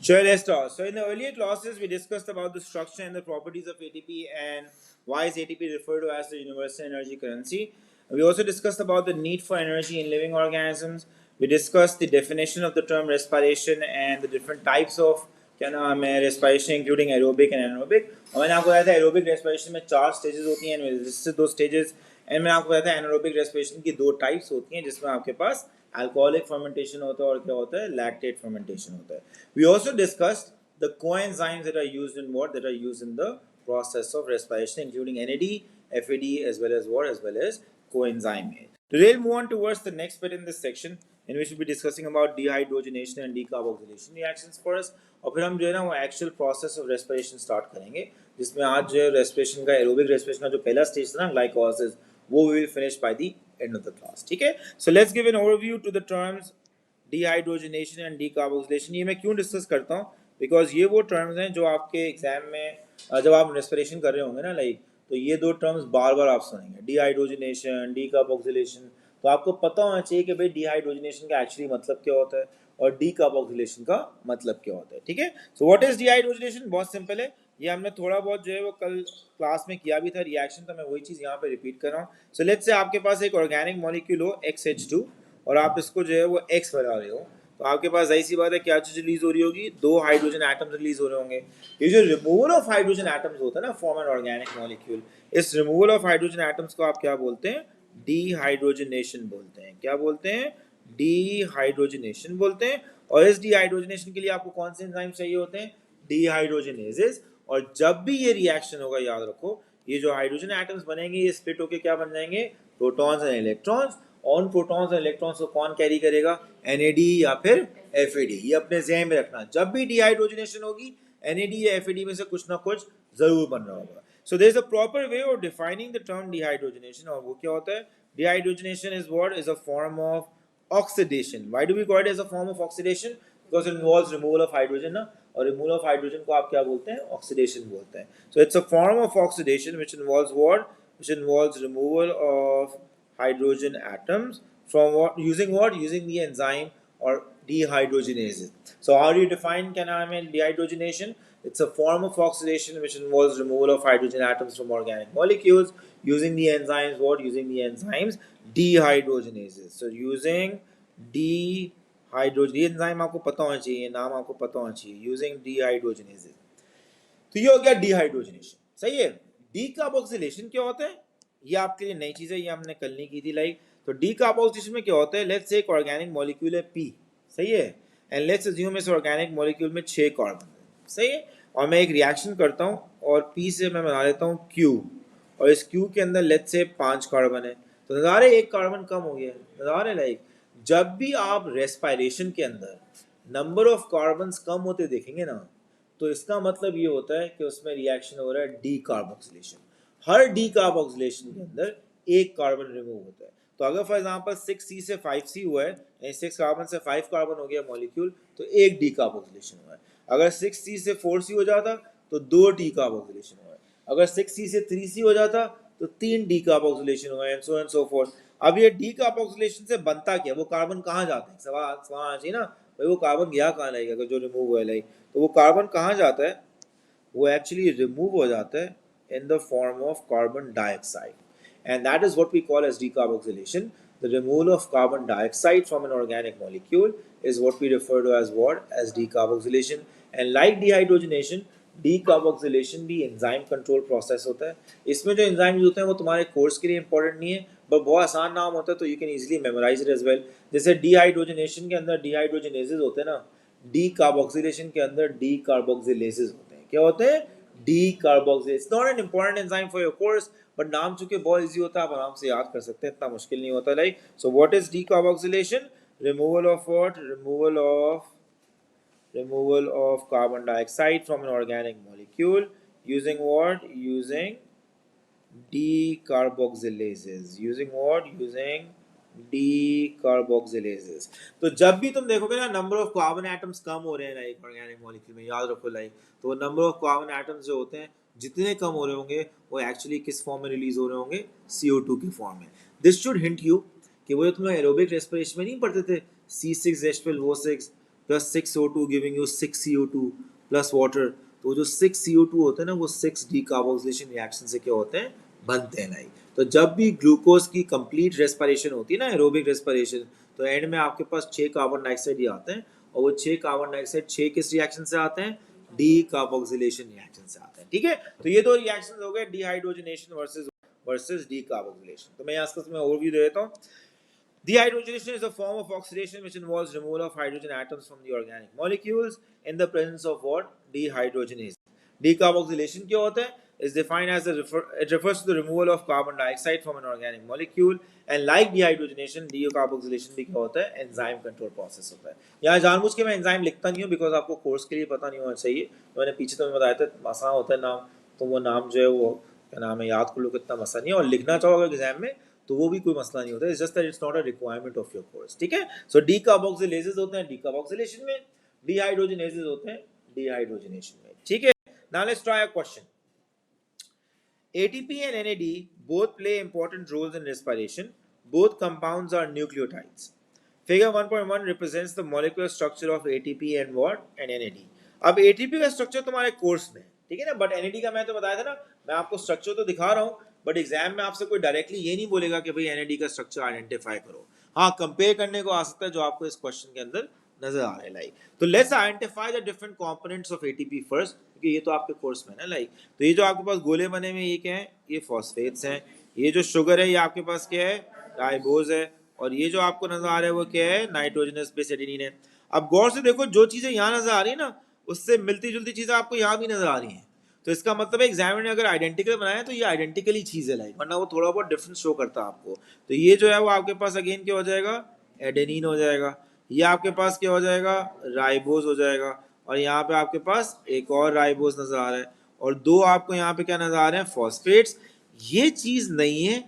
Sure, let's start. So in the earlier classes, we discussed about the structure and the properties of ATP and why is ATP referred to as the universal energy currency. We also discussed about the need for energy in living organisms. We discussed the definition of the term respiration and the different types of क्या नाम है respiration including aerobic and anaerobic. और मैंने आपको बताया था aerobic respiration में 4 stages होती हैं and जिससे 2 stages एंड मैंने आपको बताया था anaerobic respiration की 2 types होती हैं जिसमें आपके पास alcoholic fermentation होता है और क्या होता है lactate fermentation होता है. We also discussed the coenzymes that are used in what that are used in the process of respiration including NAD, FAD as well as what as well as coenzyme A. Today we'll move on towards the next bit in this section in which we'll be discussing about dehydrogenation and decarboxylation reactions for us. और फिर हम जो है ना वो actual process of respiration start करेंगे जिसमें आज जो है रेस्पिरेशन का एरोबिक रेस्पिरेशन का जो पहला स्टेज था ना ग्लाइकोलाइसिस वो we will finish by the end of the class. ठीक है, so let's give an overview to the terms dehydrogenation and decarboxylation. ये मैं क्यों डिस्कस करता हूँ बिकॉज ये वो टर्म्स हैं जो आपके एग्जाम में जब आप रेस्पिरेशन कर रहे होंगे ना लाइक तो ये दो टर्म्स बार बार आप सुनेंगे डिहाइड्रोजनेशन डीकार्बोक्सिलेशन. तो आपको पता होना चाहिए कि भाई डिहाइड्रोजनेशन का एक्चुअली मतलब क्या होता है और डीकार्बोक्सिलेशन का मतलब क्या होता है. ठीक है, सो व्हाट इज डिहाइड्रोजनेशन? बहुत सिंपल है, ये हमने थोड़ा बहुत जो है वो कल क्लास में किया भी था रिएक्शन, तो मैं वही चीज़ यहाँ पे रिपीट कर रहा हूँ. सो लेट्स से आपके पास एक ऑर्गेनिक मॉलिक्यूल हो XH2 और आप इसको जो है वो X बना रहे हो तो आपके पास जाहिर सी बात है क्या चीज़ रिलीज हो रही होगी, 2 हाइड्रोजन एटम्स रिलीज हो रहे होंगे. ये जो रिमूवल ऑफ हाइड्रोजन एटम्स होता है ना फॉर्म एन ऑर्गेनिक मॉलिक्यूल, इस रिमूवल ऑफ हाइड्रोजन एटम्स को आप क्या बोलते हैं? डीहाइड्रोजनेशन बोलते हैं. क्या बोलते हैं? डीहाइड्रोजनेशन बोलते हैं. और इस डीहाइड्रोजनेशन के लिए आपको कौन से एंजाइम चाहिए होते हैं? डीहाइड्रोजनेजेस. और जब भी ये रिएक्शन होगा याद रखो ये जो हाइड्रोजन एटम्स बनेंगे ये स्प्लिट होके क्या बन जाएंगे? Protons and electrons. On protons और इलेक्ट्रॉन्स को कौन कैरी करेगा? NAD या फिर FAD. ये अपने ज़हन में रखना, जब भी डिहाइड्रोजनेशन होगी NAD या FAD में से कुछ ना कुछ जरूर बन रहा होगा. So there is a proper way of defining the term dehydrogenation. और वो क्या होता है? Dehydrogenation is what? Is a form of oxidation. Why do we call it as a form of oxidation? Because it involves removal of hydrogen ना, और removal of hydrogen को आप क्या बोलते हैं? Oxidation बोलते हैं. So it's a form of oxidation which involves what? Which involves removal of hydrogen atoms from what? Using the enzyme or dehydrogenases. So how do you define dehydrogenation? It's a form of oxidation which involves removal of hydrogen atoms from organic molecules using the enzymes Using the enzymes dehydrogenases. So using dehydrogenase enzyme आपको पता होना चाहिए, नाम आपको पता होना चाहिए. Using dehydrogenases. तो ये हो गया डिहाइड्रोजनेशन. सही है. डीकार्बोक्सिलेशन क्या होता है? ये आपके लिए नई चीज है, ये हमने कल नहीं की थी लाइक. तो डीकार्बोक्सिलेशन में क्या होता है? लेट्स से एक ऑर्गेनिक मॉलिक्यूल है P. सही है, एंड लेट्स अज्यूम इस ऑर्गेनिक मॉलिक्यूल में 6 कार्बन. सही है, और मैं एक रिएक्शन करता हूँ और P से मैं बना लेता हूँ Q और इस Q के अंदर लेट्स से 5 कार्बन है. तो नज़र है एक कार्बन कम हो गया. नज़र है लाइक जब भी आप रेस्पिरेशन के अंदर नंबर ऑफ कार्बन्स कम होते देखेंगे ना तो इसका मतलब ये होता है कि उसमें रिएक्शन हो रहा है डीकार्बोक्सिलेशन. हर डीकार्बोक्सिलेशन के अंदर एक कार्बन रिमूव होता है. तो अगर फॉर एग्जांपल 6C से 5C हुआ है यानी 6 कार्बन से 5 कार्बन हो गया मॉलिक्यूल तो एक डीकार्बोक्सिलेशन हुआ है. अगर 6C से 4C हो जाता तो 2 डीकार्बोक्सिलेशन हुआ है. अगर 6C से 3C हो जाता तो 3 डीकार्बोक्सिलेशन हुआ है एंड सो फोर्थ. अब ये डीकार्बोक्सिलेशन से बनता क्या? वो कार्बन कहाँ जाता है? सवाल आना चाहिए ना भाई, वो कार्बन गया कहाँ लाइक अगर जो रिमूव हुआ है लाइक, तो वो कार्बन कहाँ जाता है? वो एक्चुअली रिमूव हो जाता है in the form of carbon dioxide, and that is what we call as decarboxylation. The removal of carbon dioxide from an organic molecule is what we refer to as what? As decarboxylation. And like dehydrogenation, decarboxylation भी enzyme control process होता है. इसमें जो enzymes होते हैं वो तुम्हारे course के लिए important नहीं है but बहुत आसान नाम होता है तो you can easily memorize it as well. जैसे dehydrogenation के अंदर dehydrogenases होते हैं ना, decarboxylation के अंदर decarboxylases होते हैं. क्या होते हैं? Decarboxylase. It's not an important enzyme for your course, but नाम चूंकि बहुत इजी होता है आप आराम से याद कर सकते हैं, इतना मुश्किल नहीं होता. Like so what is decarboxylation? Removal of what? Removal of carbon dioxide from an organic molecule using what? Using decarboxylases. Using what? Using decarboxylases. तो जब भी तुम देखोगे ना number of carbon atoms come हो रहे हैं लाइक ऑर्गेनिक मॉलिक्यूल में, याद रखो लाइक तो नंबर ऑफ कार्बन एटम्स जो होते हैं जितने कम हो रहे होंगे वो एक्चुअली किस फॉर्म में रिलीज हो रहे होंगे? CO2 के फॉर्म में. दिस शुड हिंट यू कि वो तुम लोग एरोबिक रेस्पिरेशन में नहीं पढ़ते थे C6H12O6 plus 6O2 giving you 6CO2 plus water. तो जो 6CO2 होते हैं ना वो 6 डीकार्बोक्सिलेशन रिएक्शन से क्या होते हैं, बनते हैं। लाइक तो जब भी ग्लूकोज की कंप्लीट रेस्पिरेशन होती है ना, एरोबिक रेस्पिरेशन, तो एंड में आपके पास 6 कार्बन डाइऑक्साइड ही आते हैं, और वो 6 कार्बन डाइऑक्साइड 6 किस रिएक्शन से आते हैं, डीकार्बोक्सिलेशन रिएक्शन से आते हैं। ठीक है, तो ये दो रिएक्शंस हो गए, डिहाइड्रोजनेशन वर्सेस डीकार्बोक्सिलेशन। तो मैं यहाँ इसका ओवरव्यू दे देता हूँ। Dehydrogenation is a form of oxidation which involves removal of hydrogen atoms from the organic molecules in the presence of what? Dehydrogenase. Decarboxylation क्या होता है? Is defined as it refers to the removal of carbon dioxide from an organic molecule, and like dehydrogenation, decarboxylation भी क्या होता है? Enzyme control process होता है। यहाँ जानबूझ के मैं एंजाइम लिखता नहीं हूँ बिकॉज आपको कोर्स के लिए पता नहीं होना चाहिए। मैंने पीछे तो बताया था आसान होता है नाम, तो वो नाम जो है वो क्या नाम है याद कर लो, कितना मसला नहीं है, और लिखना चाहो अगर एग्जाम में तो वो भी कोई मसला नहीं होता है। It's just that it's not a requirement of your course. ठीक है, सो डीकार्बोक्सिलेजेस होते हैं डीकार्बोक्सिलेशन में, डिहाइड्रोजनेसेस होते हैं डिहाइड्रोजनेशन में। ठीक है, now let's try a question. ATP and NAD both play important roles in respiration. Both compounds are nucleotides. Figure 1.1 represents the molecular structure of ATP and what? And NAD. अब ATP का structure तुम्हारे course में, ठीक है ना, but NAD का मैं तो बताया था ना, मैं आपको स्ट्रक्चर तो दिखा रहा हूँ, बट एग्जाम में आपसे कोई डायरेक्टली ये नहीं बोलेगा कि भाई NAD का स्ट्रक्चर आइडेंटिफाई करो। हाँ, कंपेयर करने को आ सकता है जो आपको इस क्वेश्चन के अंदर नजर आ रहा है। लाइक तो let's identify the different components of ATP first, क्योंकि ये तो आपके कोर्स में है ना। लाइक तो ये जो आपके पास गोले बने हुए ये क्या है, ये फॉस्फेट्स हैं। ये जो शुगर है ये आपके पास क्या है, राइबोज है। और ये जो आपको नजर आ रहा है वो क्या है, नाइट्रोजनस बेस एडेनिन है। अब गौर से देखो, जो चीजें यहाँ नजर आ रही है ना उससे मिलती जुलती चीजें आपको यहाँ भी नजर आ रही हैं। तो इसका मतलब है एग्जामिनर ने अगर आइडेंटिकल बनाया तो ये आइडेंटिकली चीज है, लाइक वरना वो थोड़ा बहुत डिफरेंस शो करता है आपको। तो ये जो है वो आपके पास अगेन क्या हो जाएगा, एडेनिन हो जाएगा। ये आपके पास क्या हो जाएगा, राइबोज हो जाएगा। और यहाँ पे आपके पास एक और राइबोज नजर आ रहा है, और दो आपको यहाँ पे क्या नजर आ रहे हैं, फॉस्फेट्स। ये चीज नहीं है,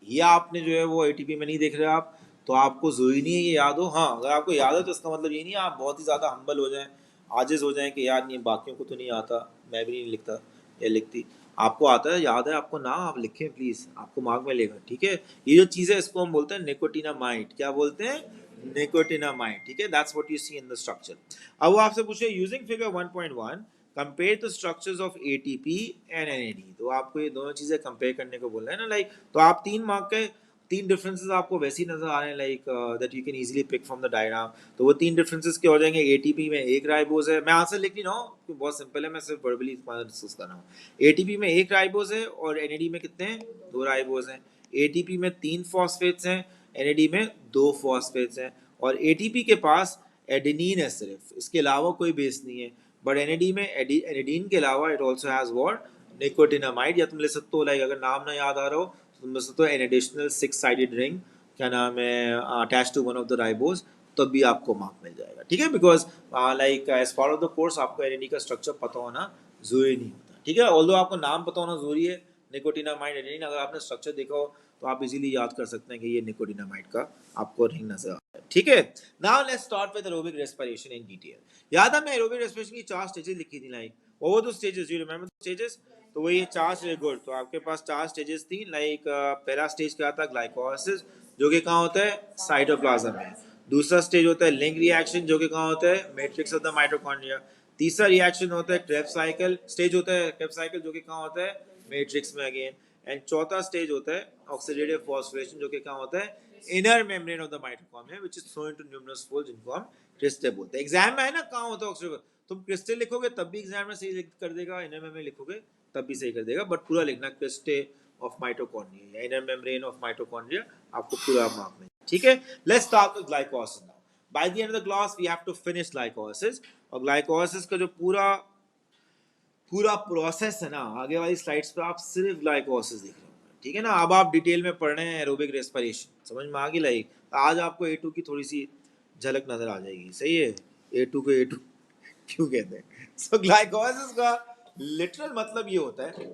ये आपने जो है वो एटीपी में नहीं देख रहे आप, तो आपको जरूरी नहीं है ये याद हो। हाँ, अगर आपको याद है तो इसका मतलब ये नहीं है आप बहुत ही ज्यादा हम्बल हो जाएं, आजिज हो जाएं कि यार नहीं बाकियों को तो नहीं आता, मैं भी नहीं लिखता या लिखती। आपको आता है, याद है आपको ना, आप लिखें प्लीज, आपको मार्क में लेगा। ठीक है, ये जो चीज है इसको हम बोलते हैं निकोटिनामाइड। क्या बोलते हैं, निकोटिनामाइड। ठीक है, that's what you see in the structure. अब वो आपसे पूछे using figure 1.1 compare the structures of ATP and NAD. तो आपको ये दोनों चीजें कंपेयर करने को बोल रहे हैं ना। लाइक तो आप 3 मार्क के 3 डिफरेंसेस आपको वैसे ही नजर आ रहे हैं, like that you can easily pick from the diagram. तो वो 3 डिफरेंसेस क्या हो जाएंगे, एटीपी में एक राइबोज है, मैं आंसर लिख नहीं रहा हूँ बहुत सिंपल है, मैं सिर्फ वर्बली डिस्कस कर रहा हूँ। एटीपी में एक राइबोज है और एनएडी में कितने हैं, 2 राइबोज हैं। एटीपी में 3 फॉस्फेट्स हैं, एनएडी में 2 फॉस्फेट्स हैं। और एटीपी के पास एडेनिन है सिर्फ, इसके अलावा कोई बेस नहीं है। बट एनएडी में एनिडीन के अलावा it also has what, nicotinamide. या तुम ले सकते हो, लाइक अगर नाम ना याद आ रहा हो तो तुम ले सकते हो एन एडिशनल 6 साइडेड रिंग, क्या नाम है, attach to one of the ribose, तब भी आपको मार्क मिल जाएगा। ठीक है, because like as part of the course आपको एनएडी का स्ट्रक्चर पता होना जरूरी नहीं होता। ठीक है, ऑल्दो आपको नाम पता होना जरूरी है, निकोटिनामाइड एडेनिन, अगर आपने स्ट्रक्चर देखा हो तो आप इजीली याद कर सकते हैं कि ये निकोटिनामाइड का आपको रिंग नजर आ रहा है। ठीक है, now let's start with aerobic respiration in detail. याद है मैं एरोबिक रेस्पिरेशन की 4 स्टेजेस लिखी थी, लाइक वो दो stages, you remember the stages. तो वही 4 स्टेज, गुड। तो आपके पास 4 स्टेजेस थी। लाइक पहला स्टेज क्या था, ग्लाइकोलाइसिस, जो कि कहाँ होता है, साइटोप्लाज्म में। दूसरा स्टेज होता है लिंक रिएक्शन, जो कि कहाँ होता है, मैट्रिक्स ऑफ द माइटोकॉन्ड्रिया। तीसरा रिएक्शन होता है क्रेब्स साइकिल, स्टेज होता है क्रेब्स साइकिल, जो कि कहाँ होता है, मैट्रिक्स में अगेन। एंड चौथा स्टेज होता है ऑक्सीडेटिव फॉस्फोरेशन, जो कि कहाँ होता है, inner membrane of the mitochondria which is throne into numerous folds, जिनको हम क्रिस्टल बोलते हैं। एग्जाम में है ना कहाँ होता है ऑक्सीडेटिव, तुम क्रिस्टल लिखोगे तब भी एग्जाम में सही कर देगा, इनर मेम्ब्रेन लिखोगे तब भी सही कर देगा, बट पूरा लिखना क्रिस्टल ऑफ माइटोकॉन्ड्रिया या इनर मेम्ब्रेन ऑफ माइटोकॉन्ड्रिया, आपको पूरा मार्क में। ठीक है, let's start with glycolysis now. By the end of the class we have to finish glycolysis. और ग्लाइकोलाइसिस का जो पूरा पूरा प्रोसेस है ना, आगे वाली स्लाइड्स पे आप सिर्फ ग्लाइकोलाइसिस देख रहे हो। ठीक है ना, अब आप डिटेल में पढ़ रहे हैं एरोबिक रेस्पिरेशन, समझ में आ गई। लाइक आज आपको A2 की थोड़ी सी झलक नजर आ जाएगी, सही है। A2 को A2 क्यों कहते हैं। सो ग्लाइकोलाइसिस का लिटरल मतलब ये होता है,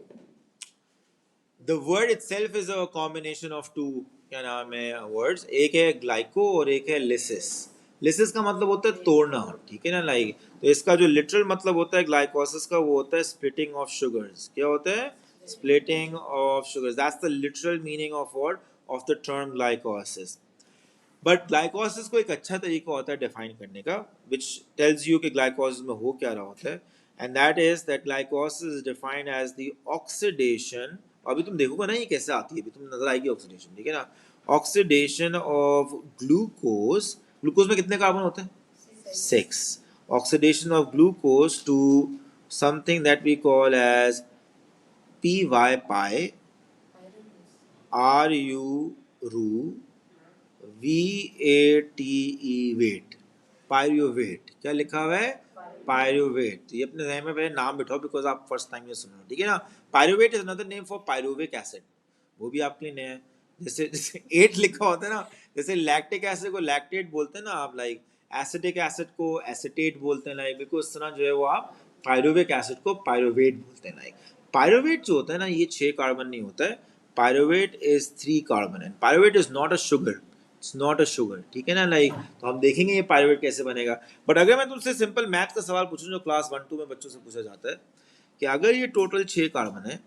the word itself is a combination of two, क्या नाम है, वर्ड्स। एक है ग्लाइको और एक है लिसिस। लिसिस का मतलब होता है तोड़ना, ठीक है ना। लाइक तो इसका जो लिटरल मतलब होता है ग्लाइकोसिस का, वो होता है स्प्लिटिंग ऑफ शुगर्स। क्या होता है, splitting of sugars. That's the literal meaning of word of the term glycosis. But glycosis को एक अच्छा तरीका होता है डिफाइन करने का, विच टेल्स यू कि ग्लाइकोसिस में हो क्या रहा होता है, and that is that glycosis is defined as the oxidation. अभी तुम देखोगे ना ये कैसे आती है, अभी तुम नजर आएगी ऑक्सीडेशन, ठीक है ना। ऑक्सीडेशन ऑफ ग्लूकोज, ग्लूकोज में कितने कार्बन होते हैं? 6. Oxidation of glucose to something that we call as py pi ru VATE वेट, पायरुवेट। क्या लिखा हुआ है? पायरुवेट। तो ये अपने जहन में पहले नाम बिठाओ, बिकॉज आप फर्स्ट टाइम ये सुन रहे हो, ठीक है ना। Pyruvate is another name for pyruvic acid, वो भी आपके लिए नया है। जैसे जैसे 8 लिखा होता है ना, जैसे लैक्टिक एसिड को लैक्टेट बोलते हैं ना आप, लाइक एसिटिक एसिड को एसिटेट बोलते हैं, लाइक बिल्कुल इस तरह जो है वो आप पायरुविक एसिड को पायरुवेट बोलते हैं। लाइक पायरुवेट जो होता है ना, ये 6 कार्बन नहीं होता है, pyruvate is 3 carbon, and pyruvate is not a sugar, it's not a sugar, ठीक है ना। लाइक तो हम देखेंगे ये पायरुवेट कैसे बनेगा। बट अगर मैं तुमसे सिंपल मैथ का सवाल पूछूं जो क्लास 1-2 में बच्चों से पूछा जाता है, कि अगर ये टोटल 6 कार्बन है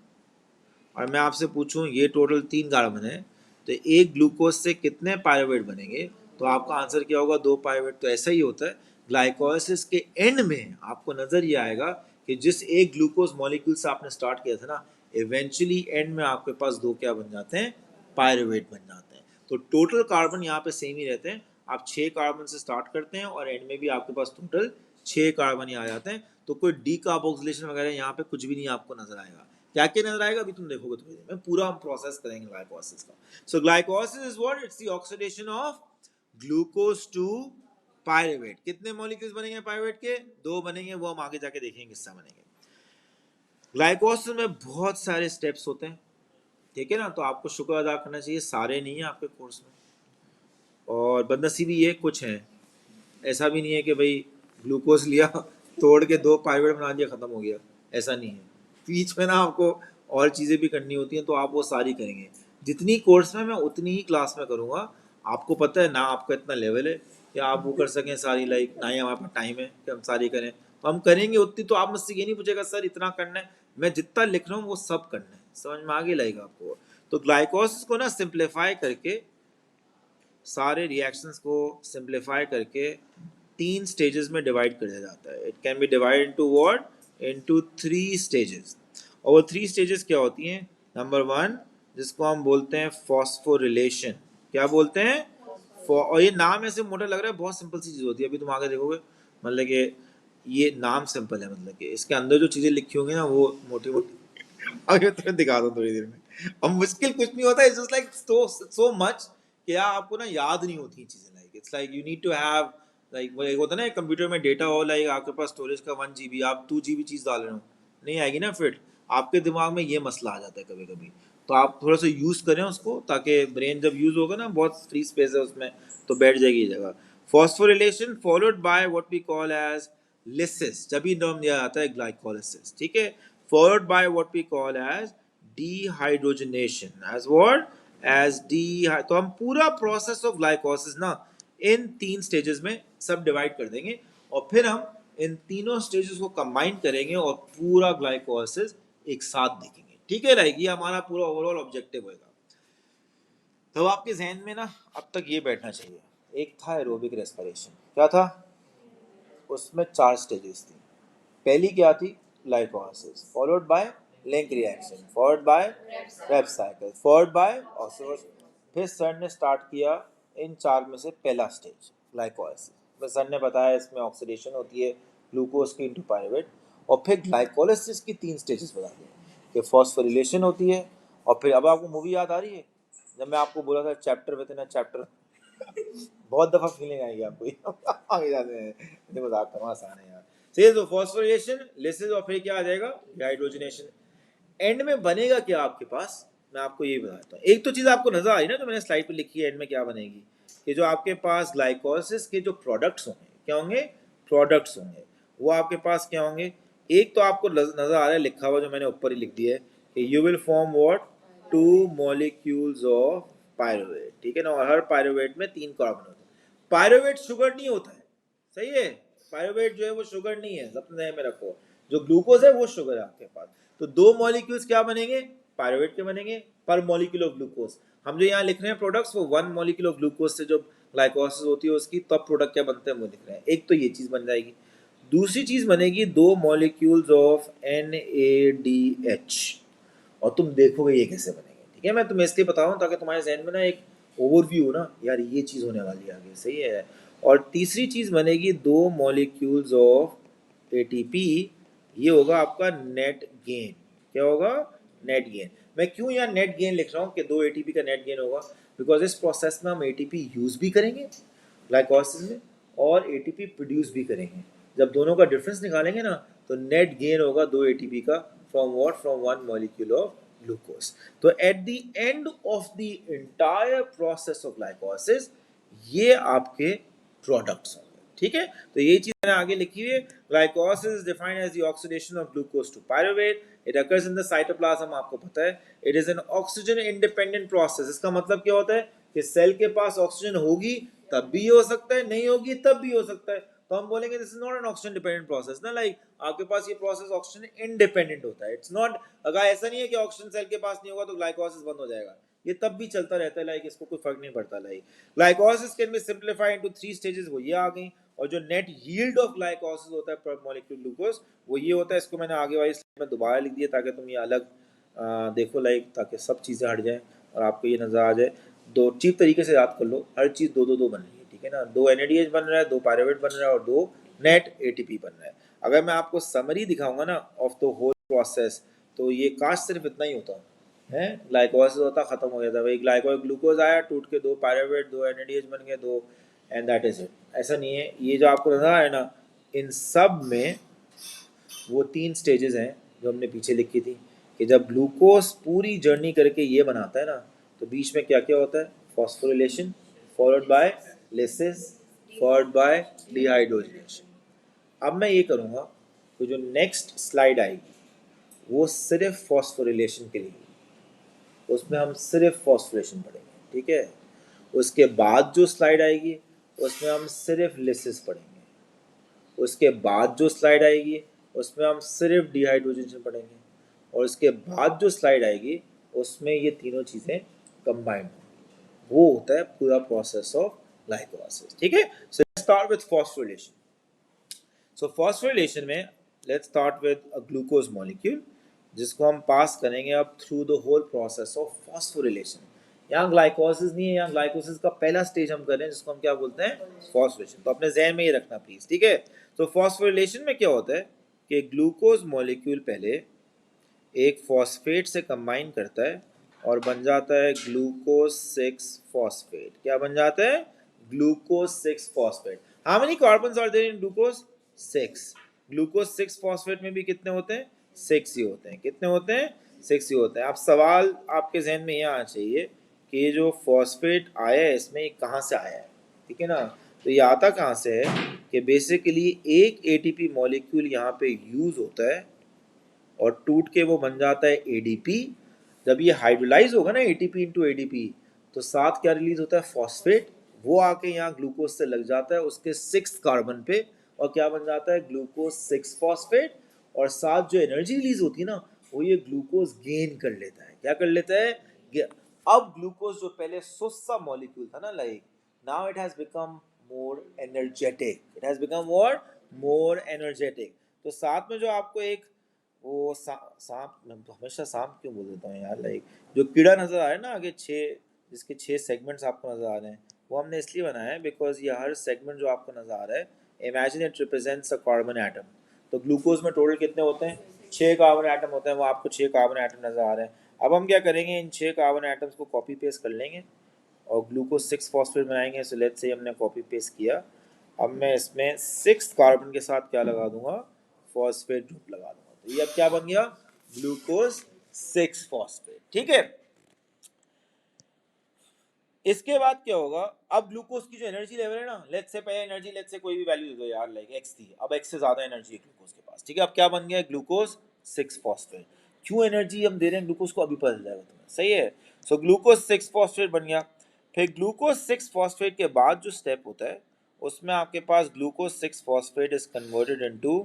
और मैं आपसे पूछूं ये टोटल 3 कार्बन है, तो एक ग्लूकोज से कितने पायरुवेट बनेंगे, तो आपका आंसर क्या होगा? 2 पायरुवेट। तो ऐसा ही होता है ग्लाइकोलाइसिस के एंड में, आपको नजर ये आएगा कि जिस एक ग्लूकोज मॉलिक्यूल से आपने स्टार्ट किया था ना, इवेंचुअली एंड में आपके पास 2 क्या बन जाते हैं? पायरुवेट बन जाते हैं। तो टोटल कार्बन यहाँ पे सेम ही रहते हैं, आप 6 कार्बन से स्टार्ट करते हैं और एंड में भी आपके पास टोटल 6 कार्बन ही आ जाते हैं। तो कोई डीकार्बोक्सिलेशन वगैरह यहाँ पे कुछ भी नहीं आपको नजर आएगा। क्या क्या नजर आएगा अभी तुम देखोगे थोड़ी देर में, पूरा हम प्रोसेस करेंगे ग्लाइकोलाइसिस का। So glycolysis is what? It's the oxidation of glucose to pyruvate. कितने मॉलिक्यूल्स बनेंगे पायरुवेट के? 2 बनेंगे, वो हम आगे जाके देखेंगे किससे बनेंगे। ग्लाइकोलाइसिस में बहुत सारे स्टेप्स होते हैं, ठीक है ना। तो आपको शुक्र अदा करना चाहिए, सारे नहीं है आपके कोर्स में, और बदनसीबी ये कुछ है, ऐसा भी नहीं है कि भाई ग्लूकोज लिया तोड़ के 2 पायरुवेट बना दिया खत्म हो गया, ऐसा नहीं है। बीच में ना आपको और चीज़ें भी करनी होती हैं, तो आप वो सारी करेंगे। जितनी कोर्स में मैं उतनी ही क्लास में करूँगा। आपको पता है ना आपका इतना लेवल है कि आप वो कर सकें सारी, लाइक ना ही हमारे पास टाइम है कि हम सारी करें, तो हम करेंगे उतनी। तो आप मुझसे ये नहीं पूछेगा सर इतना करना है, मैं जितना लिख रहा हूँ वो सब करना है, समझ में आगे लगेगा आपको। तो ग्लाइकोसिस को ना सिंप्लीफाई करके, सारे रिएक्शंस को सिंप्लीफाई करके 3 स्टेजेस में डिवाइड कर दिया जाता है। It can be divide into what? Into 3 stages. और वो 3 स्टेजेस क्या होती हैं? नंबर 1 जिसको हम बोलते हैं फॉस्फोरिलेशन। क्या बोलते हैं? और ये नाम ऐसे मोटा लग रहा है, बहुत सिंपल सी चीज़ होती है, अभी तुम आगे देखोगे। मतलब कि ये नाम सिंपल है, मतलब कि इसके अंदर जो चीज़ें लिखी होंगी ना वो मोटी मोटी आगे तुम्हें दिखा दो थोड़ी देर में। और मुश्किल कुछ नहीं होता, it's just like so much कि यार आपको ना याद नहीं होती चीज़ें। Like it's like you need to have, like वो एक होता है ना कंप्यूटर में डेटा हो, लाइक आपके पास स्टोरेज का 1 GB, आप 2 GB चीज़ डाल रहे हो, नहीं आएगी ना फिट। आपके दिमाग में ये मसला आ जाता है कभी कभी। तो आप थोड़ा सा यूज़ करें उसको, ताकि ब्रेन जब यूज़ होगा ना, बहुत फ्री स्पेस है उसमें, तो बैठ जाएगी ये जगह। Phosphorylation followed by what we call as lysis, जब भी नाम दिया जाता है ग्लाइकोलाइसिस, ठीक है। Followed by what we call as dehydrogenation, as what? As D. तो हम पूरा प्रोसेस ऑफ ग्लाइकोसिस ना इन 3 स्टेजेस में सब डिवाइड कर देंगे, और फिर हम इन तीनों स्टेजेस को कंबाइन करेंगे और पूरा ग्लाइकोसिस एक साथ देखेंगे, ठीक है। लाइक ये हमारा पूरा ओवरऑल ऑब्जेक्टिव होगा। तो आपके जहन में ना अब तक ये बैठना चाहिए, एक था एरोबिक रेस्पिरेशन, क्या था? उसमें 4 स्टेजेस थी। पहली क्या थी? Glycolysis, followed by link reaction, followed by Krebs cycle, followed by oxidation. फिर सर ने स्टार्ट किया इन 4 में से पहला स्टेज ग्लाइकोलाइसिस। फिर सर ने बताया इसमें ऑक्सीडेशन होती है ग्लूकोज की इनटू पायरुवेट, और फिर ग्लाइकोलाइसिस की 3 स्टेजेस बता दिए कि फॉस्फोरिलेशन होती है, और फिर अब आपको मूवी याद आ रही है जब मैं आपको बोला था chapter with in a chapter? बहुत दफा फीलिंग आएगी आपको आगे जाते हैं, नहीं मजाक कर, आसान है यार। सही है। तो फॉस्फोरिलेशन, लिसिस, और फिर क्या आ जाएगा? हाइड्रोजनेशन। एंड में बनेगा क्या आपके पास? मैं आपको ये बताता हूँ। एक तो चीज आपको नजर आ रही है ना, तो मैंने स्लाइड पे लिखी है एंड में क्या बनेगी, कि जो आपके पास ग्लाइकोलाइसिस के जो प्रोडक्ट्स होंगे, क्या होंगे? प्रोडक्ट्स होंगे। वो आपके पास क्या होंगे? एक तो आपको नजर आ रहा है लिखा हुआ, जो मैंने ऊपर ही लिख दिया है, कि you will form what? 2 molecules of pyruvate, ठीक है ना। और हर पायरुवेट में 3 कार्बन होते हैं। पायरुवेट शुगर नहीं होता है, सही है। पायरुवेट जो है वो शुगर नहीं है, अपने ध्यान में रखो। जो ग्लूकोज है वो शुगर है आपके पास। तो 2 मॉलिक्यूल्स क्या बनेंगे? पायरुवेट के बनेंगे, पर मॉलिक्यूल ऑफ ग्लूकोज। हम जो यहाँ लिख रहे हैं प्रोडक्ट्स, वो 1 मॉलिक्यूल ऑफ ग्लूकोज से जो ग्लाइकोलाइसिस होती है उसकी तब प्रोडक्ट क्या बनते हैं वो लिख रहे हैं। एक तो ये चीज बन जाएगी। दूसरी चीज बनेगी 2 मॉलिक्यूल्स ऑफ NADH, और तुम देखोगे ये कैसे बनेंगे। ठीक है, मैं तुम्हें इसलिए बता रहा हूँ ताकि तुम्हारे जहन में ना एक ओवरव्यू हो ना, यार ये चीज होने वाली है आगे, सही है। और तीसरी चीज बनेगी 2 मॉलिक्यूल्स ऑफ ATP, ये होगा आपका नेट गेन। क्या होगा? Net gain. मैं क्यों यहाँ नेट गेन लिख रहा हूँ कि 2 ATP का नेट गेन होगा, बिकॉज इस प्रोसेस में हम ATP यूज भी करेंगे ग्लाइकोलाइसिस में और ATP प्रोड्यूस भी करेंगे। जब दोनों का डिफरेंस निकालेंगे ना तो नेट गेन होगा 2 ATP का from what, from 1 molecule of glucose. तो at the end of the entire process of glycolysis ये आपके प्रोडक्ट्स होंगे। ठीक है, तो ये चीज मैंने आगे लिखी हुई है। Glycolysis is defined as the oxidation of glucose to pyruvate. It occurs in the cytoplasm, आपको पता है। It is an oxygen independent process. इसका मतलब क्या होता है कि सेल के पास ऑक्सीजन होगी तब भी हो सकता है, नहीं होगी तब भी हो सकता है। तो हम बोलेंगे this is not an oxygen dependent process ना, लाइक आपके पास ये प्रोसेस ऑक्सीजन इंडिपेंडेंट होता है। इट्स नॉट, अगर ऐसा नहीं है कि ऑक्सीजन सेल के पास नहीं होगा तो ग्लाइकोलाइसिस बंद हो जाएगा, ये तब भी चलता रहता है, लाइक इसको कोई फर्क नहीं पड़ता। Like glycolysis can be simplified into 3 stages, वो ये आ गई। और जो नेट यील्ड ऑफ ग्लाइकोलाइसिस होता है पर मॉलिक्यूल ग्लूकोज, वो ये होता है। इसको मैंने आगे वाली स्लाइड में दोबारा लिख दिया ताकि तुम ये अलग देखो, लाइक ताकि सब चीज़ें हट जाएं और आपको ये नजर आ जाए। दो चीज तरीके से याद कर लो, हर चीज दो दो दो बन रही है। ठीक है ना, 2 NADH बन रहा है, 2 पायरुवेट बन रहा है और 2 नेट ATP बन रहा है। अगर मैं आपको समरी दिखाऊंगा ना ऑफ द होल प्रोसेस, तो ये काश सिर्फ इतना ही होता है, ग्लाइकोलाइसिस होता, खत्म हो गया था भाई। ग्लूकोज आया, टूट के 2 पायरुवेट 2 NADH बन गए, 2, एंड दैट इज इट। ऐसा नहीं है। ये जो आपको नजर आया ना, इन सब में वो 3 स्टेजेस हैं जो हमने पीछे लिखी थी कि जब ग्लूकोज पूरी जर्नी करके ये बनाता है ना, तो बीच में क्या क्या होता है? Phosphorylation followed bye lysis followed by dehydrogenation. अब मैं ये करूँगा तो जो नेक्स्ट स्लाइड आएगी वो सिर्फ फॉस्फोरिलेशन के लिए, उसमें हम सिर्फ फॉस्फोरिलेशन पढ़ेंगे। ठीक है, उसके बाद जो स्लाइड आएगी उसमें हम सिर्फ लिसिस पढ़ेंगे। उसके बाद जो स्लाइड आएगी उसमें हम सिर्फ डिहाइड्रोजनेशन पढ़ेंगे। और उसके बाद जो स्लाइड आएगी उसमें ये तीनों चीज़ें कंबाइंड होंगी। वो होता है पूरा प्रोसेस ऑफ ग्लाइकोलाइसिस। ठीक है, so let's start with phosphorylation. So phosphorylation में let's start with a glucose molecule, जिसको हम पास करेंगे अब through the whole process of phosphorylation. यहाँ ग्लाइकोसिस नहीं है, यहाँ ग्लाइकोसिस का पहला स्टेज हम कर रहे हैं जिसको हम क्या बोलते हैं? फॉस्फोरिलेशन। तो अपने जहन में ये रखना प्लीज। ठीक है, तो फॉस्फोरिलेशन में क्या होता है कि ग्लूकोज मॉलिक्यूल पहले एक फॉस्फेट से कंबाइन करता है और बन जाता है ग्लूकोज 6 फॉस्फेट। क्या बन जाता है? Glucose 6 phosphate. How many carbons are there in glucose? 6। Glucose 6 phosphate में भी कितने होते हैं? 6 ही होते हैं। कितने होते हैं? 6 ही होते हैं। अब सवाल आपके जहन में ये आना चाहिए कि ये जो फॉस्फेट आया है इसमें ये कहाँ से आया है? ठीक है ना, तो ये आता कहाँ से है कि बेसिकली एक ATP मॉलिक्यूल यहाँ पे यूज होता है और टूट के वो बन जाता है ADP। जब ये हाइड्रोलाइज होगा ना ATP इंटू ADP, तो साथ क्या रिलीज होता है? फॉस्फेट। वो आके यहाँ ग्लूकोज से लग जाता है उसके 6th कार्बन पे और क्या बन जाता है? Glucose 6 phosphate. और साथ जो एनर्जी रिलीज होती है ना, वो ये ग्लूकोज गेन कर लेता है। क्या कर लेता है? अब ग्लूकोज जो पहले सुस्त मॉलिक्यूल था ना, like now it has become more energetic. It has become what? More energetic. तो साथ में जो आपको एक वो सांप, मैं तो हमेशा सांप क्यों बोल देता हूँ यार, लाइक जो कीड़ा नजर आ रहा है ना आगे 6, जिसके 6 सेगमेंट्स आपको नजर आ रहे हैं, वो हमने इसलिए बनाया है बिकॉज ये हर सेगमेंट जो आपको नजर आ रहा है, imagine it represents a carbon atom. तो ग्लूकोज में टोटल कितने होते हैं? 6 कार्बन एटम होते हैं। वो आपको 6 कार्बन एटम नजर आ रहे हैं। अब हम क्या करेंगे, इन 6 कार्बन एटम्स को कॉपी पेस्ट कर लेंगे और ग्लूकोज 6 फॉस्फेट बनाएंगे। सो लेट्स से हमने कॉपी पेस्ट किया। अब मैं इसमें 6 कार्बन के साथ क्या लगा दूंगा? फॉस्फेट ग्रुप लगा दूंगा। तो ये अब क्या बन गया? Glucose 6 phosphate. ठीक है, इसके बाद क्या होगा? अब ग्लूकोज की जो एनर्जी लेवल है ना, लेट्स से पहले एनर्जी, लेट्स से कोई भी वैल्यू दे दो यार, लाइक x थी, अब x से ज्यादा एनर्जी है ग्लूकोज के पास। ठीक है, अब क्या बन गया? Glucose 6 phosphate. क्यों एनर्जी हम दे रहे हैं ग्लूकोज को, अभी पता चल जाएगा तुम्हें। सही है, सो ग्लूकोज 6 फॉस्फेट बन गया। फिर ग्लूकोज 6 फॉस्फेट के बाद जो स्टेप होता है उसमें आपके पास glucose 6 phosphate is converted into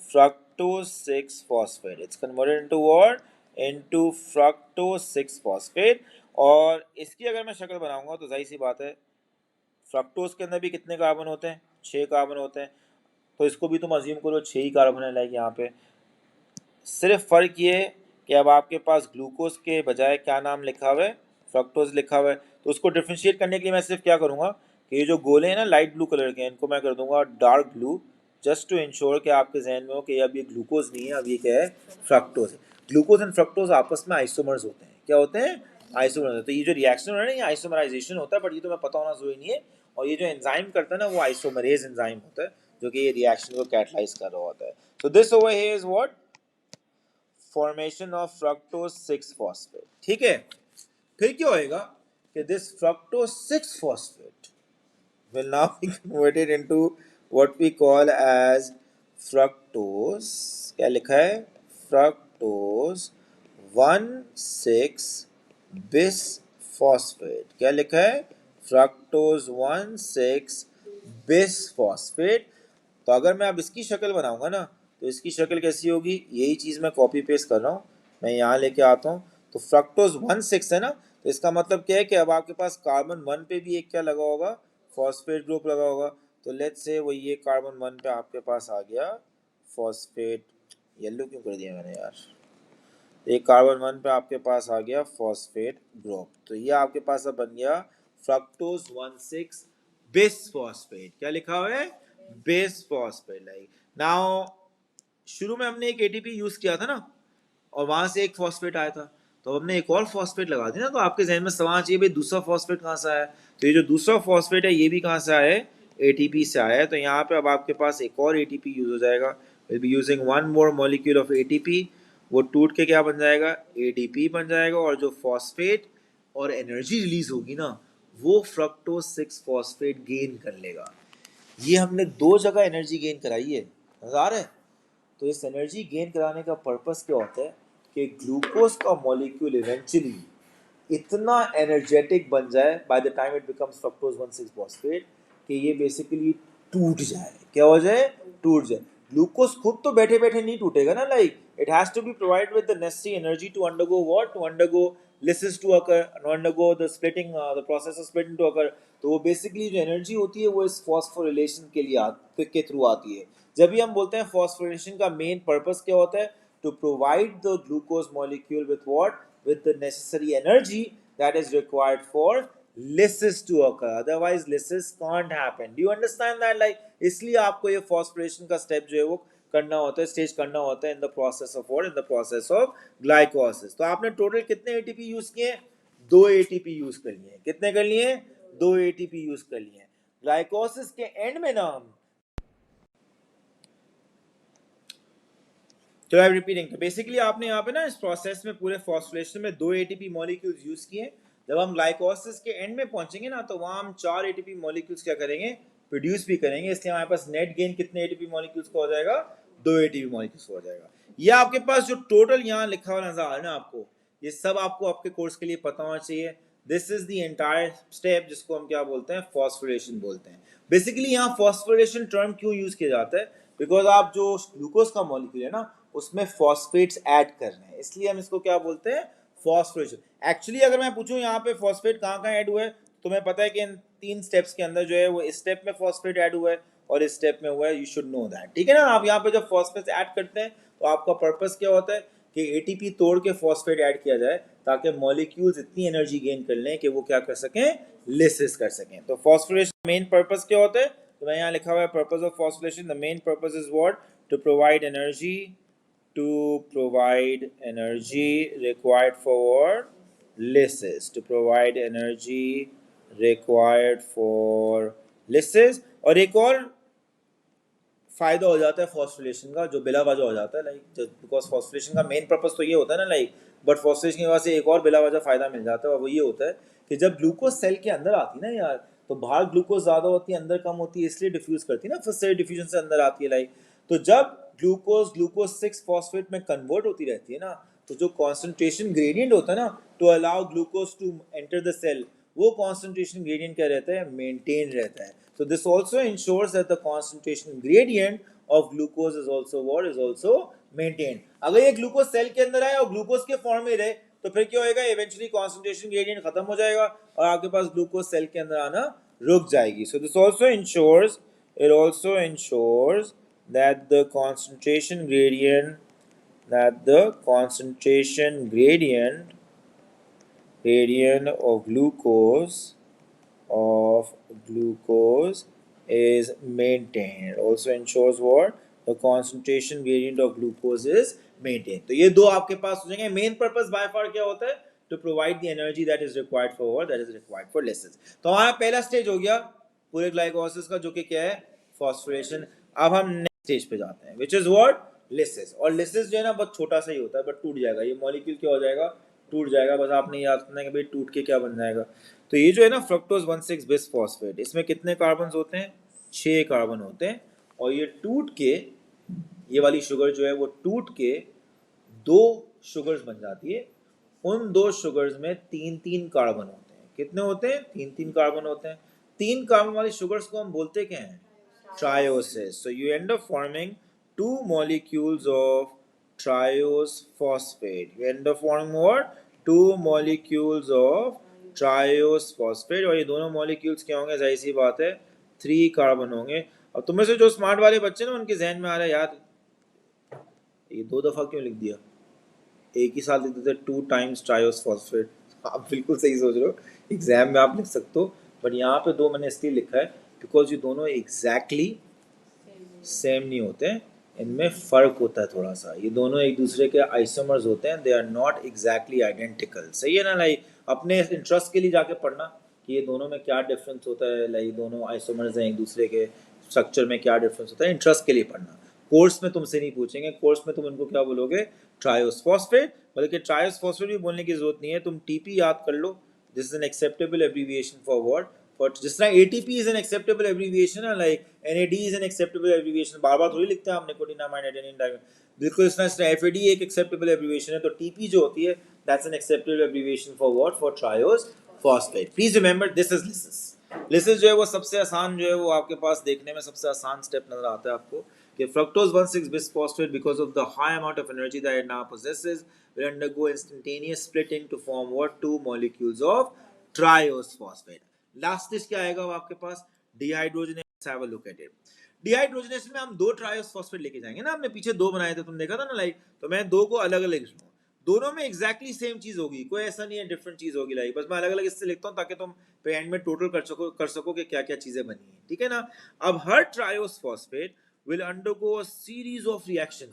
fructose 6 phosphate. It's converted into what? into fructose 6 phosphate। और इसकी अगर मैं शक्ल बनाऊंगा तो जाहिर सी बात है फ्रक्टोज के अंदर भी कितने कार्बन होते हैं, 6 कार्बन होते हैं, तो इसको भी तुम अज्यूम करो 6 ही कार्बन है लाइक यहाँ पे। सिर्फ फर्क ये है कि अब आपके पास ग्लूकोज के बजाय क्या नाम लिखा हुआ है, फ्रक्टोज लिखा हुआ है। तो उसको डिफ्रेंशिएट करने के लिए मैं सिर्फ क्या करूँगा कि ये जो गोले हैं ना लाइट ब्लू कलर के, इनको मैं कर दूंगा dark blue, just to ensure कि आपके जहन में हो कि अब ये ग्लूकोज नहीं है, अब ये क्या है, फ्रक्टोज है। ग्लूकोज एंड फ्रक्टोज आपस में आइसोमर्स होते हैं। क्या होते हैं? आइसोमर्स। तो ये जो रिएक्शन हो रहा है ना, ये आइसोमराइजेशन होता है, बट ये तो मैं पता होना जरूरी नहीं है। और ये जो एंजाइम करता है ना, वो आइसोमरेज एंजाइम होता है, जो कि ये रिएक्शन को कैटलाइज कर रहा होता है। So this over here is what, formation of fructose 6 phosphate. ठीक है, फिर क्या होएगा कि this fructose 6 phosphate will now be converted into what we call as fructose। क्या लिखा है? fructose 1,6 bisphosphate. क्या लिखा है? fructose 1,6 bisphosphate. तो अगर मैं अब इसकी शक्ल बनाऊंगा ना, तो इसकी शक्ल कैसी होगी? यही चीज़ मैं कॉपी पेस्ट कर रहा हूँ, मैं यहाँ लेके आता हूँ। तो फ्रक्टोज 1,6 है ना, तो इसका मतलब क्या है कि अब आपके पास कार्बन 1 पे भी एक क्या लगा होगा, फॉस्फेट ग्रुप लगा होगा। तो लेट्स से वो ये कार्बन 1 पे आपके पास आ गया फॉस्फेट, येलो क्यों कर दिया मैंने यार, एक कार्बन 1 पे आपके पास आ गया फॉस्फेट ग्रुप। तो ये आपके पास अब बन गया फ्रक्टोज 1,6 बिसफॉस्फेट। क्या लिखा हुआ है? बिसफॉस्फेट। लाइक नाउ शुरू में हमने एक एटीपी यूज किया था ना, और वहां से एक फॉस्फेट आया था, तो हमने एक और फॉस्फेट लगा दी ना, तो आपके जहन में सवाल चाहिए भाई दूसरा फॉस्फेट कहाँ से आया? तो ये जो दूसरा फॉस्फेट है ये भी कहाँ से आया है? एटीपी से आया है। तो यहाँ पे अब आपके पास एक और एटीपी यूज हो जाएगा, will be using one more molecule of ATP. वो टूट के क्या बन जाएगा? एडीपी बन जाएगा। और जो फॉस्फेट और एनर्जी रिलीज होगी ना, वो फ्रक्टोज 6 फॉस्फेट गेन कर लेगा। ये हमने दो जगह एनर्जी गेन कराई है, मजा आ रहा है? तो इस एनर्जी गेन कराने का पर्पस क्या होता है कि ग्लूकोज का मॉलिक्यूल इवेंचुअली इतना एनर्जेटिक बन जाए by the time it becomes fructose 1,6 phosphate कि ये बेसिकली टूट जाए। क्या हो जाए? टूट जाए। ग्लूकोज खुद तो बैठे बैठे नहीं टूटेगा ना, like it has to be provide with the necessary energy to undergo what, to undergo lysis to occur, undergo the splitting, the process of splitting to occur। तो वो बेसिकली जो एनर्जी होती है वो इस फॉस्फोरिलेशन के लिए के थ्रू आती है। जब भी हम बोलते हैं फॉस्फोरिलेशन का मेन पर्पस क्या होता है, to provide the glucose molecule with what, with the necessary energy that is required for lysis to occur, otherwise lysis can't happen। Do you understand that? like इसलिए आपको ये phosphorylation का step जो है वो करना होता है, स्टेज करना होता है in the process of what, in the process of glycolysis. तो आपने टोटल कितने एटीपी यूज किए? 2 एटीपी यूज कर लिए। कितने कर लिए? 2 एटीपी यूज कर लिए। ग्लाइकोलिसिस के एंड में ना हम, तो आई एम रिपीटिंग, तो बेसिकली आपने यहाँ पे ना इस प्रोसेस में पूरे फॉस्फोरिलेशन में 2 एटीपी मॉलिक्यूल्स यूज किए। जब हम ग्लाइकोलिसिस के एंड में पहुंचेंगे ना, तो वहां हम 4 एटीपी मॉलिक्यूल्स क्या करेंगे? प्रोड्यूस भी करेंगे। इसलिए हमारे पास नेट गेन कितने एटीपी मॉलिक्यूल्स का हो जाएगा? 2 एटीपी मॉलिक्यूल्स हो जाएगा। ये आपके पास जो टोटल यहाँ लिखा हुआ नजर आ रहा है ना आपको, ये सब आपको आपके कोर्स के लिए पता होना चाहिए। This is the entire step जिसको हम क्या बोलते हैं? फॉस्फोरिलेशन बोलते हैं। बेसिकली यहाँ फॉस्फोरिलेशन टर्म क्यों यूज किया जाता है? बिकॉज आप जो ग्लूकोज का मॉलिक्यूल है ना, उसमें फॉस्फेट्स ऐड कर रहे हैं, इसलिए हम इसको क्या बोलते हैं? फॉस्फोरेशन। एक्चुअली अगर मैं पूछूं यहाँ पे फॉस्फेट कहाँ कहाँ ऐड हुआ है, तो तुम्हें पता है कि इन 3 स्टेप्स के अंदर जो है वो इस स्टेप में फॉस्फेट ऐड हुआ है और इस स्टेप में हुआ है। यू शुड नो दैट, ठीक है ना? आप यहाँ पे जब फॉस्फेट ऐड करते हैं तो आपका पर्पस क्या होता है कि एटीपी तोड़ के फॉस्फेट ऐड किया जाए, ताकि मॉलिक्यूल्स इतनी एनर्जी गेन कर लें कि वो क्या कर सकें? लिसिस कर सकें। तो फॉस्फोरेशन मेन पर्पस क्या होता है? तो मैं यहाँ लिखा हुआ है purpose of phosphorylation, the main purpose is what, to provide energy, to provide energy required for lysis, to provide energy required for lysis। और एक और फायदा हो जाता है फॉस्फोरिलेशन का, जो बिला वजह हो जाता है, लाइक बिकॉज फॉस्फोरिलेशन का मेन पर्पस तो ये होता है ना, लाइक बट फॉस्फोरिलेशन की वजह से एक और बिला वजह फायदा मिल जाता है, और वो ये होता है कि जब ग्लूकोज सेल के अंदर आती है ना यार, तो बाहर ग्लूकोज ज्यादा होती है, अंदर कम होती है, इसलिए डिफ्यूज करती है ना, फर्स्ट सेल डिफ्यूजन से अंदर आती है। लाइक तो जब ग्लूकोज 6 फॉस्फेट में कन्वर्ट होती रहती है ना, तो जो कॉन्सेंट्रेशन ग्रेडियंट होता है ना, to allow glucose to enter the cell, वो कॉन्सेंट्रेशन ग्रेडियंट क्या रहता है? मेंटेन रहता है। So this also ensures that the concentration gradient of glucose is also maintained. अगर ये ग्लूकोज सेल के अंदर आए और ग्लूकोज के फॉर्म में रहे तो फिर क्या होएगा, इवेंचुअली कॉन्सेंट्रेशन ग्रेडियंट खत्म हो जाएगा और आपके पास ग्लूकोज सेल के अंदर आना रुक जाएगी. So this also ensures that the concentration gradient of glucose is maintained. It also ensures what? The concentration gradient of glucose is maintained. तो ये दो आपके पास हो जाएंगे. मेन पर्पस बाय फार क्या होता है? To provide the energy that is required for what? That is required for lysis. तो हमारा पहला स्टेज हो गया पूरे ग्लाइकोलाइसिस का, जो कि क्या है? फॉस्फोरेशन. अब हम नेक्स्ट स्टेज पे जाते हैं, which is what? लिसिस. और लिसिस जो है ना बहुत छोटा सा ही होता है, बट टूट जाएगा. ये मॉलिक्यूल क्या हो जाएगा? टूट जाएगा. बस आपने याद करना है कि भाई टूट के क्या बन जाएगा. तो ये जो है ना फ्रक्टोज 1,6 बिस फॉस्फेट, इसमें कितने कार्बन होते हैं? 6 कार्बन होते हैं. और ये टूट के, ये वाली शुगर जो है वो टूट के 2 शुगर्स बन जाती है. उन 2 शुगर्स में 3-3 कार्बन होते हैं. कितने होते हैं? 3-3 कार्बन होते हैं. 3 कार्बन वाली शुगर्स को हम बोलते क्या हैं? Triosis. So you end up forming 2 molecules of triose phosphate. You end up forming what? 2 molecules of triose phosphate. और ये दोनों molecules क्या होंगे? जाहिर सी बात है 3 कार्बन होंगे. अब तुम्हें से जो स्मार्ट वाले बच्चे ना, उनके जहन में आ रहा है यार ये 2 दफा क्यों लिख दिया? एक ही साथ लिख देते 2 times triose phosphate. आप बिल्कुल सही सोच रहे हो, एग्जाम में आप लिख सकते हो, बट यहाँ पे 2 मैंने इसलिए लिखा है बिकॉज ये दोनों एग्जैक्टली सेम नहीं होते हैं, इनमें फ़र्क होता है थोड़ा सा. ये दोनों एक दूसरे के आइसोमर्स होते हैं, they are not exactly identical. सही है ना? लाइक अपने इंटरेस्ट के लिए जाके पढ़ना कि ये दोनों में क्या डिफरेंस होता है. लाइक दोनों आइसोमर्स हैं, एक दूसरे के स्ट्रक्चर में क्या डिफरेंस होता है, इंटरेस्ट के लिए पढ़ना. कोर्स में तुमसे नहीं पूछेंगे. कोर्स में तुम इनको क्या बोलोगे? Triose phosphate. बल्कि ट्रायोस फॉस्फेट भी बोलने की जरूरत नहीं है, तुम टीपी याद कर लो. This is an acceptable abbreviation for what? But जिस तरह ATP is an acceptable abbreviation है, like NAD is an acceptable abbreviation. बार बार थोड़ी लिखते हैं आप निकोटीनामाइड एडेनिन डाइमिन. बिल्कुल इस तरह FAD एक acceptable abbreviation है, तो TP जो होती है that's an acceptable abbreviation for what? For triose phosphate. Please remember this is lysis. Lysis जो है वो सबसे आसान जो है वो आपके पास देखने में सबसे आसान स्टेप नजर आता है आपको कि fructose 1,6 bis phosphate because of the high amount of energy that it now possesses will undergo instantaneous splitting to form what? 2 molecules of triose phosphate. Last stage क्या आएगा वो आपके पास? Dehydrogenation. Have a look at it. Dehydrogenation में हम 2 triose phosphate लेके जाएंगे ना. हमने पीछे 2 बनाए थे, तुम देखा था ना. लाइक तो मैं 2 को अलग अलग लिखूंगा. दोनों में एग्जैक्टली सेम चीज होगी, कोई ऐसा नहीं है डिफरेंट चीज होगी. लाइक बस मैं अलग अलग इससे लिखता हूँ ताकि तुम पे एंड में टोटल कर सको कि क्या क्या चीजें बनी है. ठीक है ना? अब हर triose phosphate will undergo a series of reaction.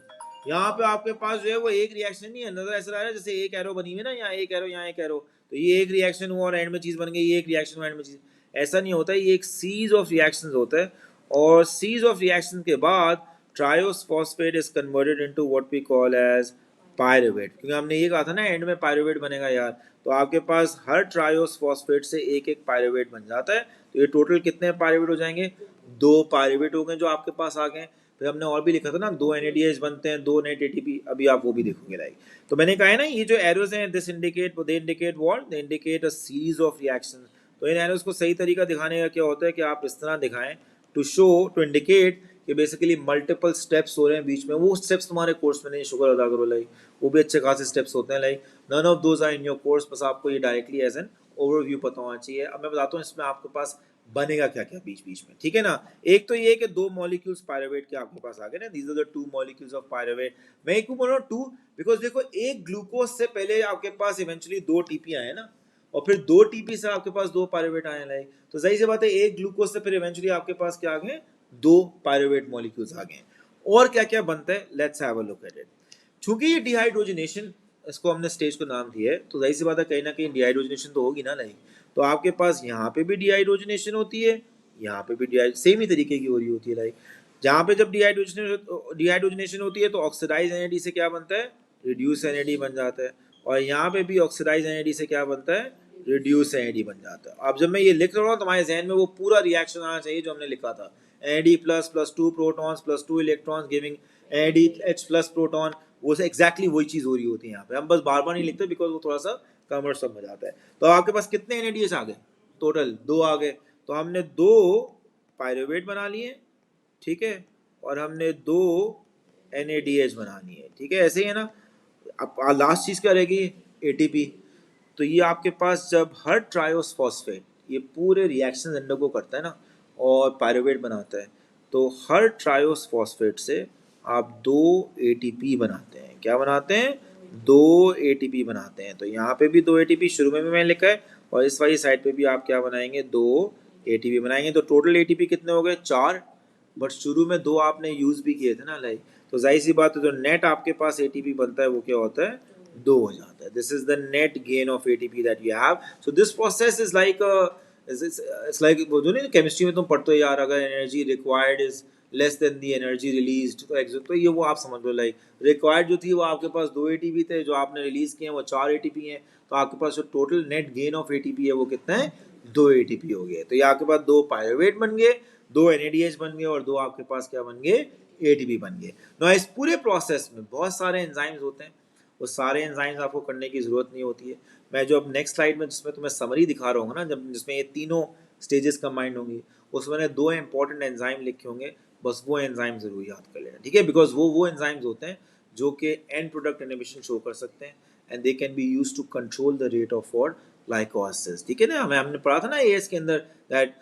यहाँ पे आपके पास जो है वो एक रिएक्शन नहीं है. नजर ऐसा आ रहा है जैसे एक एरो बनी हुई है ना, यहाँ एक एरो, यहाँ एक एरो. तो ये एक रिएक्शन हुआ और एंड में चीज बन गई, ये एक रिएक्शन हुआ एंड में चीज. ऐसा नहीं होता है, ये एक सीरीज ऑफ रिएक्शंस होता है. और सीरीज ऑफ रिएक्शन के बाद triose phosphate is converted into what we call as pyruvate. क्योंकि हमने ये कहा था ना एंड में पायरुवेट बनेगा यार. तो आपके पास हर ट्रायोस फॉस्फेट से एक एक पायरुवेट बन जाता है. तो ये टोटल कितने पायरुवेट हो जाएंगे? 2 पायरुवेट हो गए जो आपके पास आ गए. फिर हमने और भी लिखा था ना 2 NADH बनते हैं, 2 नेट ATP. अभी आप वो भी देखोगे. लाइक तो मैंने कहा है ना ये जो एरोज हैं this indicate, they indicate what? They indicate a series of reactions. तो इन एरोज को सही तरीका दिखाने का क्या होता है कि आप इस तरह दिखाएं टू शो, टू इंडिकेट कि बेसिकली मल्टीपल स्टेप्स हो रहे हैं बीच में. वो स्टेप्स तुम्हारे कोर्स में नहीं, शुक्र अदा करो. लाइक वो भी अच्छे खासे स्टेप्स होते हैं. Like none of those are in your course. बस आपको ये डायरेक्टली एज एन ओवरव्यू पता होना चाहिए. अब मैं बताता हूँ इसमें आपके पास बनेगा क्या क्या बीच बीच में. ठीक है ना? एक तो ये कि 2 मॉलिक्यूल्स पायरुवेट के आपके पास आ गए ना. These are the 2 molecules of pyruvate. मैं एक बोल रहा हूँ 2 बिकॉज देखो एक ग्लूकोज से पहले आपके पास इवेंचुअली 2 TP आए ना, और फिर 2 TP से आपके पास 2 पायरुवेट आए. लाइक तो सही से बात है, एक ग्लूकोज से फिर इवेंचुअली आपके पास क्या आ गए? 2 पायरुवेट मॉलिक्यूल्स आ गए. और क्या क्या बनता है? Let's have a look at it. चूंकि ये डिहाइड्रोजनेशन, इसको हमने स्टेज को नाम दिया है, तो सही सी बात है कहीं ना कहीं डिहाइड्रोजनेशन तो होगी ना. लाइक तो आपके पास यहाँ पे भी डिहाइड्रोजनेशन होती है, यहाँ पे भी सेम ही तरीके की हो रही होती है. लाइक जहाँ पे जब डिहाइड्रोजनेशन होती है तो ऑक्सीडाइज NAD से क्या बनता है? रिड्यूस NAD बन जाता है. और यहाँ पे भी ऑक्सीडाइज NAD से क्या बनता है? रिड्यूस NAD बन जाता है. अब जब मैं ये लिख रहा हूँ तो हमारे जहन में वो पूरा रिएक्शन आना चाहिए जो हमने लिखा था. NAD plus plus 2 protons plus 2 electrons giving NADH plus proton. वो से एग्जैक्टली वही चीज हो रही होती है यहाँ पे. हम बस बार बार नहीं लिखते बिकॉज वो थोड़ा सा कमर्शियल हो जाता है. तो आपके पास कितने NADH आ गए? टोटल 2 आ गए. तो हमने 2 पायरुवेट बना लिए. ठीक है, और हमने 2 NADH बनानी है, ठीक है, ऐसे ही है ना। अब लास्ट चीज क्या रहेगी, ATP। तो ये आपके पास जब हर ट्रायोस फॉस्फेट ये पूरे रिएक्शन अंडरगो करता है ना और पायरुवेट बनाता है, तो हर ट्रायोस फॉस्फेट से आप 2 ATP बनाते हैं। क्या बनाते हैं, 2 ATP बनाते हैं। तो यहाँ पे भी 2 ATP शुरू में भी मैंने लिखा है, और इस वाली साइड पे भी आप क्या बनाएंगे, 2 ATP बनाएंगे। तो टोटल ATP कितने हो गए, 4। बट शुरू में 2 आपने यूज भी किए थे ना, लाइक, तो जाहिर सी बात है जो नेट आपके पास ATP बनता है वो क्या होता है, 2 हो जाता है। This is the net gain of ATP that you have. So this process is like it's like वो जो नहीं केमिस्ट्री में तुम पढ़ते हो यार, अगर energy required is less than the energy released, तो ये वो आप समझ लो, लाइक रिक्वायर्ड जो थी वो आपके पास 2 ATP थे, जो आपने रिलीज किए हैं वो 4 ATP हैं। तो आपके पास जो total net gain of ATP है वो कितना है, 2 ATP हो गए। तो ये आपके पास 2 पायरुवेट बन गए, 2 NADH बन गए, और 2 आपके पास क्या बन गए, ATP बन गए। ना इस पूरे प्रोसेस में बहुत सारे एंजाइम्स होते हैं, वो सारे एंजाइम्स आपको करने की जरूरत नहीं होती है। मैं जो अब नेक्स्ट स्लाइड में जिसमें तुम्हें समरी दिखा रहा हूँ ना, जब जिसमें ये तीनों स्टेजेस कंबाइंड होंगी, उसमें मैंने 2 इंपॉर्टेंट एंजाइम लिखे होंगे, बस वो एंजाइम जरूर याद कर लेना, ठीक है, बिकॉज वो एंजाइम्स होते हैं जो कि एंड प्रोडक्ट इनहिबिशन शो कर सकते हैं, and they can be used to control the rate of what, glycolysis, ठीक है ना। हमने पढ़ा था ना एएस के अंदर that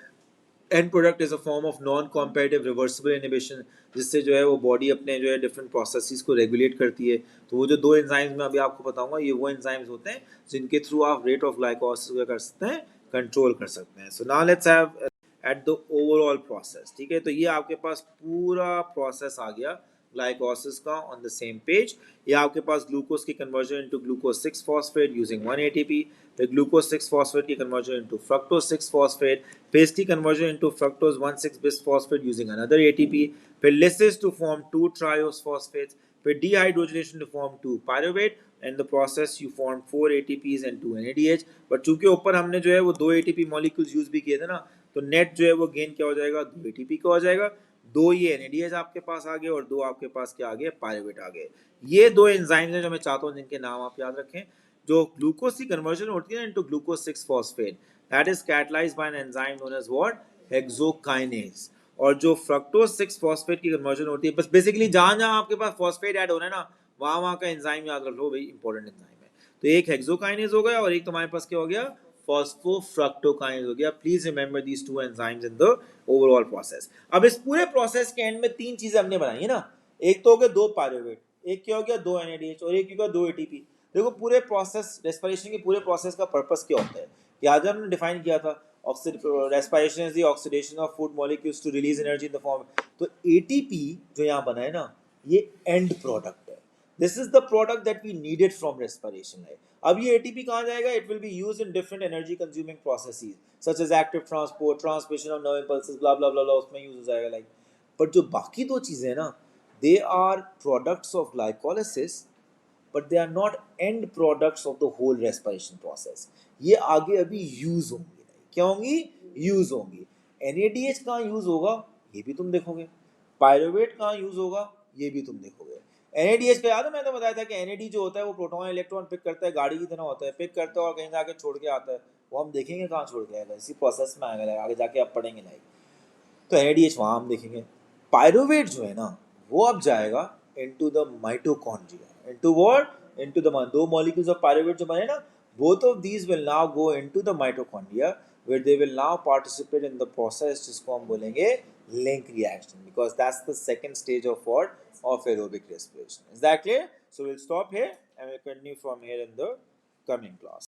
and product is a form of non competitive reversible inhibition, जिससे जो है वो बॉडी अपने जो है डिफरेंट प्रोसेसेस को रेगुलेट करती है। तो वो जो 2 एंजाइम्स मैं अभी आपको बताऊंगा, ये वो एंजाइम्स होते हैं जिनके थ्रू आप रेट ऑफ ग्लाइकोलाइसिस कर सकते हैं, कंट्रोल कर सकते हैं। So now let's have at the overall process, ठीक है। तो ये आपके पास पूरा प्रोसेस आ गया ग्लाइकोलाइसिस का ऑन द सेम पेज। ये आपके पास ग्लूकोज की conversion into glucose 6 phosphate using 1 ATP, फिर ग्लूकोज 6 फॉस्फेट की कन्वर्जन इनटू फ्रक्टोज 6 फॉस्फेट, फिर इसकी conversion into fructose 1,6 bis phosphate using another ATP, फिर lysis to form 2 triose phosphates, फिर dehydrogenation to form 2 pyruvate, and the process you form 4 ATPs and 2 NADH। But चूंकि ऊपर हमने जो है वो 2 ATP मॉलिक्यूल्स यूज भी किए थे ना, तो नेट जो है वो गेन क्या हो जाएगा, 2 ATP का हो जाएगा। 2 ये NADH आपके पास आ गए, और 2 आपके पास क्या आ गए, पायरुवेट आ गए। ये 2 एंजाइम्स हैं जो मैं चाहता हूँ जिनके नाम आप याद रखें। जो ग्लूकोज की कन्वर्जन होती है into glucose 6 phosphate, that is catalysed by an enzyme known as what, hexokinase. और जो फ्रक्टोज 6 फॉस्फेट की कन्वर्जन होती है, बस बेसिकली जहां जहां आपके पास फॉस्फेट ऐड हो रहा है ना, वहां वहां का एंजाइम याद रख लो भाई, इंपॉर्टेंट एंजाइम है। तो एक हेक्सोकाइनेज हो गया, और एक तुम्हारे पास क्या हो गया, फॉस्फोफ्रक्टोकाइनेज हो गया। Please remember these 2 enzymes in the overall process. अब इस पूरे प्रोसेस के एंड में 3 चीजें हमने बनाई है ना, एक तो हो गया 2 पायरुवेट, एक क्या हो गया 2 NADH, और एक क्या हो गया 2 ATP। देखो पूरे प्रोसेस, रेस्पिरेशन के पूरे प्रोसेस का पर्पस क्या होता है, ये आज हमने डिफाइन किया था। Respiration is the oxidation of food molecules to release energy in the form. तो ATP जो यहाँ बना है ना, ये एंड प्रोडक्ट है। This is the product that we needed from respiration है। अब ये ATP कहाँ जाएगा, it will be used in different energy consuming processes such as active transport, transmission of nerve impulses, blah blah blah, उसमें use हो जाएगा, like. But जो बाकी 2 चीजें हैं ना, they are products of glycolysis, but they are not end products of the whole respiration process। ये आगे अभी यूज होंगी, क्या होंगी, यूज होंगी। NADH कहाँ यूज होगा, ये भी तुम देखोगे। पायरुवेट कहाँ यूज होगा, ये भी तुम देखोगे। NADH का याद है, मैंने बताया था कि NAD जो होता है वो प्रोटॉन इलेक्ट्रॉन पिक करता है, गाड़ी की तरह होता है, पिक करता है और कहीं जाके छोड़ के आता है। वो हम देखेंगे कहाँ छोड़ के आएगा, इसी प्रोसेस में आएगा, आगे जाके आप पढ़ेंगे, लाइक। तो NADH वहाँ हम देखेंगे। पायरुवेट जो है ना, वो अब जाएगा into the mitochondria, into what, into the 2 molecules of pyruvate जो बने ना, both of these will now go into the mitochondria where they will now participate in the process जिसको हम बोलेंगे link reaction, because that's the second stage of what, of aerobic respiration। Is that clear? So we'll stop here and we'll continue from here in the coming class.